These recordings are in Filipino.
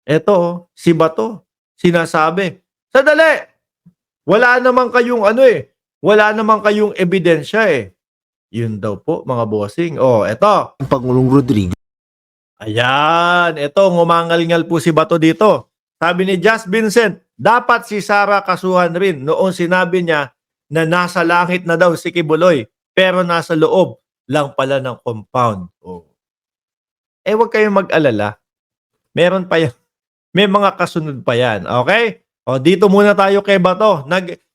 Eto, si Bato, sinasabi, "Sandali, wala naman kayong ano, wala naman kayong ebidensya, eh." Yun daw po mga bossing. Oh, eto. Pangulong Rodrigo Ayan, eto ngumangal-ngal po si Bato dito. Sabi ni Just Vincent, dapat si Sara kasuhan rin noong sinabi niya na nasa langit na daw si Kibuloy pero nasa loob lang pala ng compound. Oh. Huwag kayong mag-alala. Meron pa yan. May mga kasunod pa yan. Okay? O, dito muna tayo kay Bato.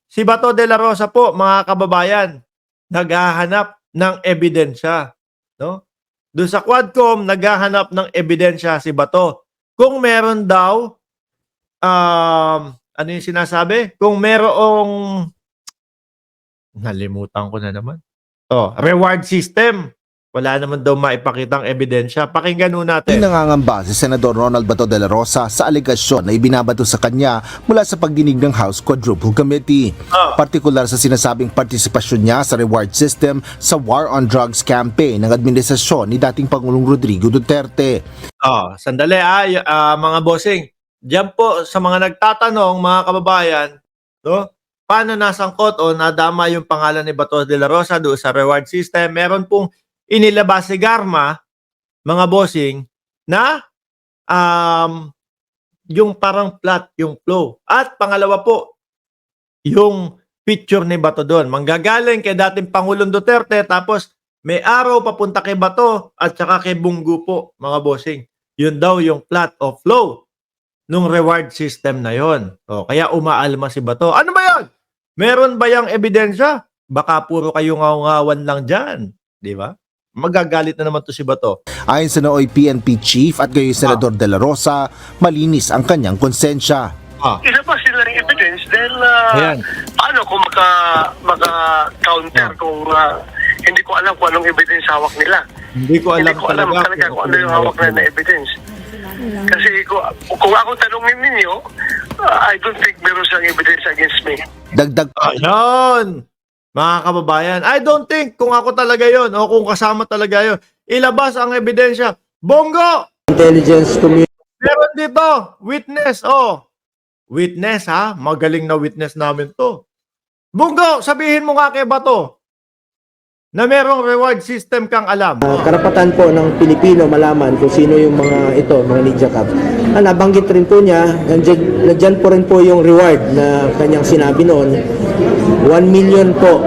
Si Bato de la Rosa po, mga kababayan, naghahanap ng ebidensya. No? Doon sa Quadcom, naghahanap ng ebidensya si Bato. Kung meron daw, ano yung sinasabi? Kung merong, nalimutan ko na naman. Reward system. Wala naman daw maipakitang ebidensya. Pakinggan nun natin. nangangamba si Senador Ronald Bato de la Rosa sa alegasyon na ibinabato sa kanya mula sa pagdinig ng House Quadruple Committee. Partikular sa sinasabing partisipasyon niya sa reward system sa War on Drugs campaign ng administrasyon ni dating Pangulong Rodrigo Duterte. Sandali mga bossing. Diyan po sa mga nagtatanong, mga kababayan, no? Paano nasangkot o nadama yung pangalan ni Bato de la Rosa doon sa reward system? Meron pong inilabas si Garma, mga bossing, na yung parang plot, yung flow. At pangalawa po, yung picture ni Bato doon. Manggagaling kay dating Pangulong Duterte, tapos may araw papunta kay Bato at saka kay Bungo po, mga bossing. Yun daw yung plot o flow nung reward system na yon. Kaya umaalma si Bato. Ano ba yun? Meron ba yung ebidensya? Baka puro kayo ngaw-ngawan lang dyan. Di ba? Magagalit na naman to si Bato. Ayon sa nooy PNP Chief at gayon Senador de la Rosa, malinis ang kanyang konsensya. Ilabas sila ng evidence dahil paano kung maka-counter kung hindi ko alam kung anong evidence hawak nila. Hindi ko alam talaga kung ano yung hawak nila na evidence. Kasi kung ako tanongin ninyo, I don't think meron siyang evidence against me. Dagdag Ayun! Mga kababayan, I don't think kung ako talaga yon o kung kasama talaga yon. Ilabas ang ebidensya. Bongo! Intelligence community. Meron dito, witness, Witness, ha? Magaling na witness namin to. Bungo, sabihin mo nga kay Bato na merong reward system kang alam. Karapatan po ng Pilipino malaman kung sino yung mga Ninja Cup. Nabanggit rin po niya, nandiyan po rin po yung reward na kanyang sinabi noon. 1 million po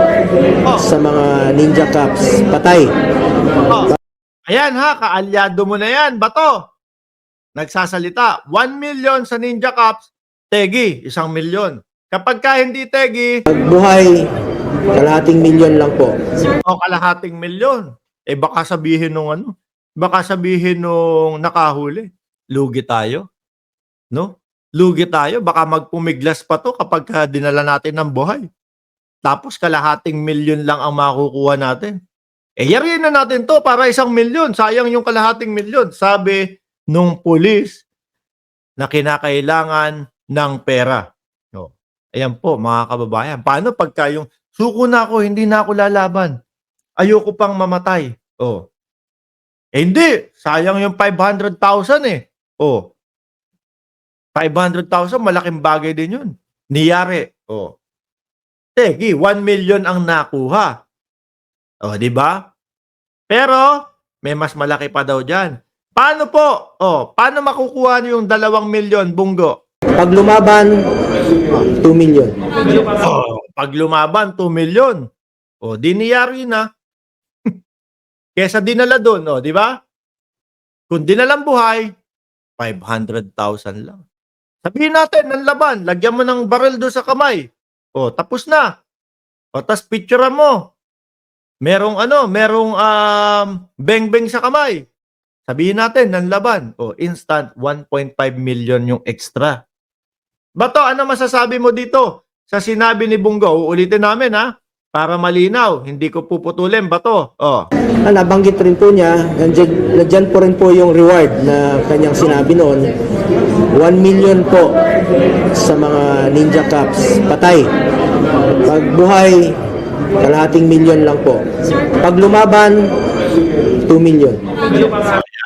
sa mga Ninja Cups patay. Ayan ha, kaalyado mo na yan, Bato. Nagsasalita, 1 million sa Ninja Cups, tegi, 1 million. Kapag ka hindi tegi, Buhay, kalahating milyon lang po. o kalahating milyon, baka sabihin nung nakahuli, lugi tayo. No? Lugi tayo, baka magpumiglas pa to kapag dinala natin ng buhay. Tapos kalahating milyon lang ang makukuha natin. Yariin na natin to para 1 milyon. Sayang yung kalahating milyon. Sabi nung pulis na kinakailangan ng pera. Ayan po mga kababayan. Paano pagka yung suko na ako, hindi na ako lalaban. Ayoko pang mamatay. Hindi. Sayang yung 500,000 eh. 500,000, malaking bagay din yun. Niyari. Tegi, 1 million ang nakuha. Di ba? Pero, may mas malaki pa daw dyan. Paano po? Paano makukuha niyo yung 2 milyon, Bungo? Pag lumaban, 2 million. Pag lumaban, 2 milyon. Di niyari na. Kesa dinala doon, di ba? Kung dinalang buhay, 500,000 lang. Sabihin natin, ng laban, lagyan mo ng baril doon sa kamay. Tapos na. Tas picturean mo. Merong beng-beng sa kamay. Sabihin natin, ng laban. Instant, 1.5 million yung extra. Bato, ano masasabi mo dito sa sinabi ni Bungo? Uulitin namin, ha? Para malinaw, hindi ko puputulin, Bato. Nabanggit rin po niya, nandiyan po rin po yung reward na kanyang sinabi noon. 1 million po sa mga Ninja Cups patay. Pag buhay, kalahating milyon lang po. Pag lumaban, 2 million.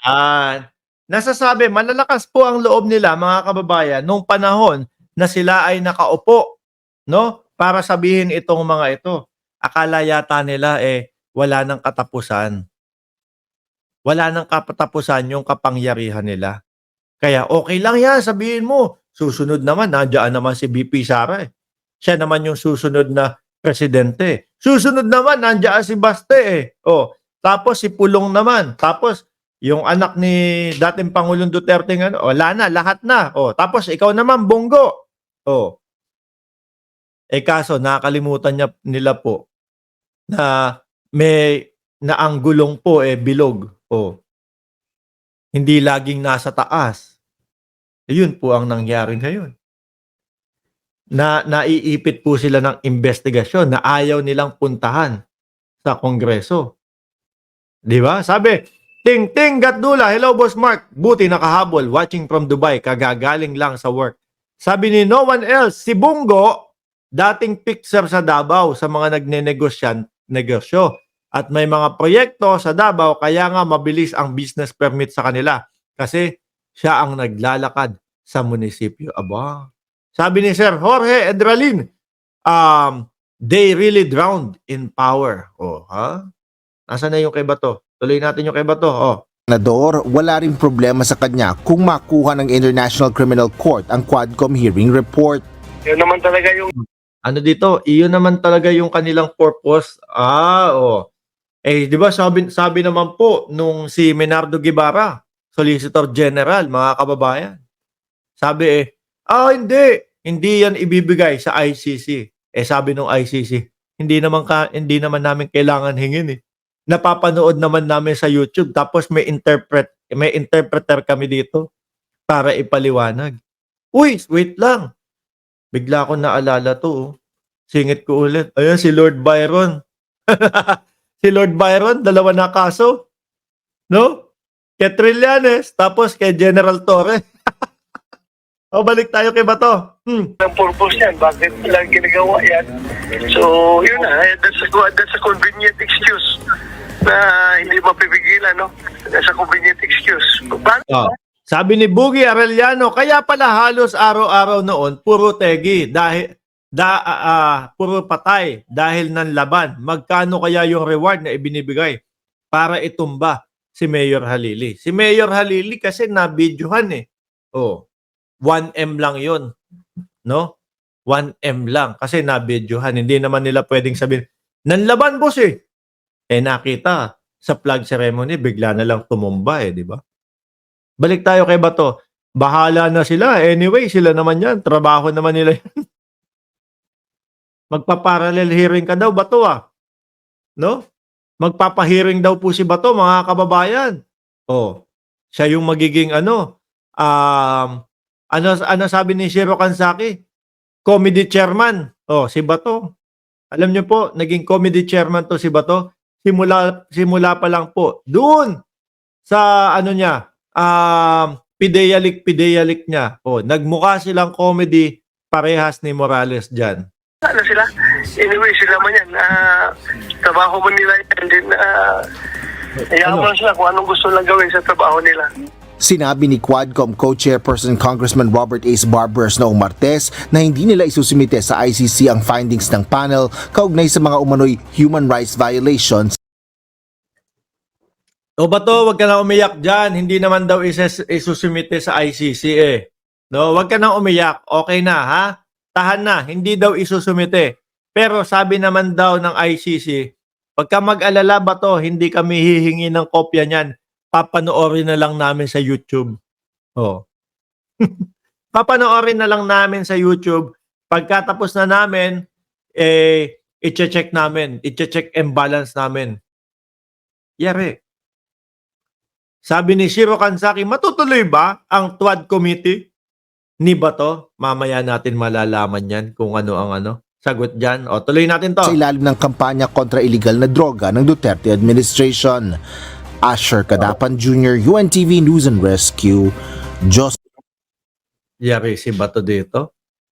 Yan. nasasabi, malalakas po ang loob nila, mga kababayan, nung panahon na sila ay nakaupo, no? Para sabihin itong mga ito. Akala yata nila wala nang katapusan. Wala nang katapusan yung kapangyarihan nila. Kaya okay lang yan, sabihin mo. Susunod naman, nandiyan naman si BP Sara. Siya naman yung susunod na presidente. Susunod naman, nandiyan si Baste. Tapos si Pulong naman. Tapos yung anak ni dating Pangulong Duterte, wala na, lahat na. Tapos ikaw naman, Bongo. Kaso nakakalimutan nila po na may ang gulong po bilog. Hindi laging nasa taas. Yun po ang nangyari ngayon. Naiipit po sila ng investigasyon na ayaw nilang puntahan sa Kongreso. Di ba? Sabi, Ting Ting Gatdula, hello Boss Mark. Buti nakahabol, watching from Dubai, kagagaling lang sa work. Sabi ni no one else, si Bungo, dating fixer sa Davao sa mga negosyo. At may mga proyekto sa Davao, kaya nga mabilis ang business permit sa kanila. Kasi siya ang naglalakad sa munisipyo. Aba. Sabi ni Sir Jorge Edralin, they really drowned in power. Nasaan na yung kay Bato? Tuloy natin yung kay Bato. Senador, wala ring problema sa kanya kung makuha ng International Criminal Court ang Quadcom hearing report. Yun naman talaga yung Ano dito? Iyon naman talaga yung kanilang purpose. Di ba sabi naman po nung si Menardo Guevara, Solicitor General, mga kababayan. Sabi hindi yan ibibigay sa ICC. Sabi nung ICC, hindi naman namin kailangan hingin. Napapanood naman namin sa YouTube, tapos may interpreter kami dito para ipaliwanag. Uy, wait lang. Bigla ko naalala to. Singit ko ulit. Ayan, si Lord Byron. Si Lord Byron, 2 na kaso. No? Kay Trillanes, tapos kay General Torre. Balik tayo kay Bato. ang purpose yan. Bakit nila ginagawa yan? So, yun na. That's a convenient excuse na hindi mapipigilan, no? That's a convenient excuse. Paano? Sabi ni Boogie Arellano, kaya pala halos araw-araw noon, puro tegi, puro patay dahil ng laban. Magkano kaya yung reward na ibinibigay para itumba si Mayor Halili? Si Mayor Halili kasi nabidyohan 1M lang yon, no? 1M lang kasi nabidyohan. Hindi naman nila pwedeng sabihin, nanlaban boss nakita sa flag ceremony, bigla na lang tumumba di ba? Balik tayo kay Bato. Bahala na sila. Anyway, sila naman yan. Trabaho naman nila yan. Magpa-parallel hearing ka daw, Bato No? Magpapahearing daw po si Bato, mga kababayan. Siya yung magiging ano sabi ni Shiro Kansaki? Comedy chairman. Si Bato. Alam niyo po, naging comedy chairman to si Bato. Simula pa lang po. Doon sa pideyalik niya. Nagmukha silang comedy parehas ni Morales dyan. Ano sila? Anyway, sila man yan. Trabaho mo nila yan. Then, hayaan mo sila kung anong gusto lang gawin sa trabaho nila. Sinabi ni Quadcom Co-Chairperson Congressman Robert Ace Barbers noong Martes na hindi nila isusumite sa ICC ang findings ng panel kaugnay sa mga umano'y human rights violations. Bato, wag ka na umiyak dyan. Hindi naman daw isusumite sa ICC No, wag ka na umiyak. Okay na, ha? Tahan na. Hindi daw isusumite. Pero sabi naman daw ng ICC, pagka mag-alala Bato, hindi kami hihingi ng kopya niyan. Papanoorin na lang namin sa YouTube. Papanoorin na lang namin sa YouTube. Pagkatapos na namin, i-check namin. I-check and balance namin. Yari. Sabi ni Shiro Kansaki, matutuloy ba ang TWAD committee ni Bato? Mamaya natin malalaman yan kung ano ang sagot dyan. Tuloy natin to. Sa ilalim ng kampanya kontra illegal na droga ng Duterte administration. Asher Kadapan Jr., UNTV News and Rescue. Yari si Bato dito.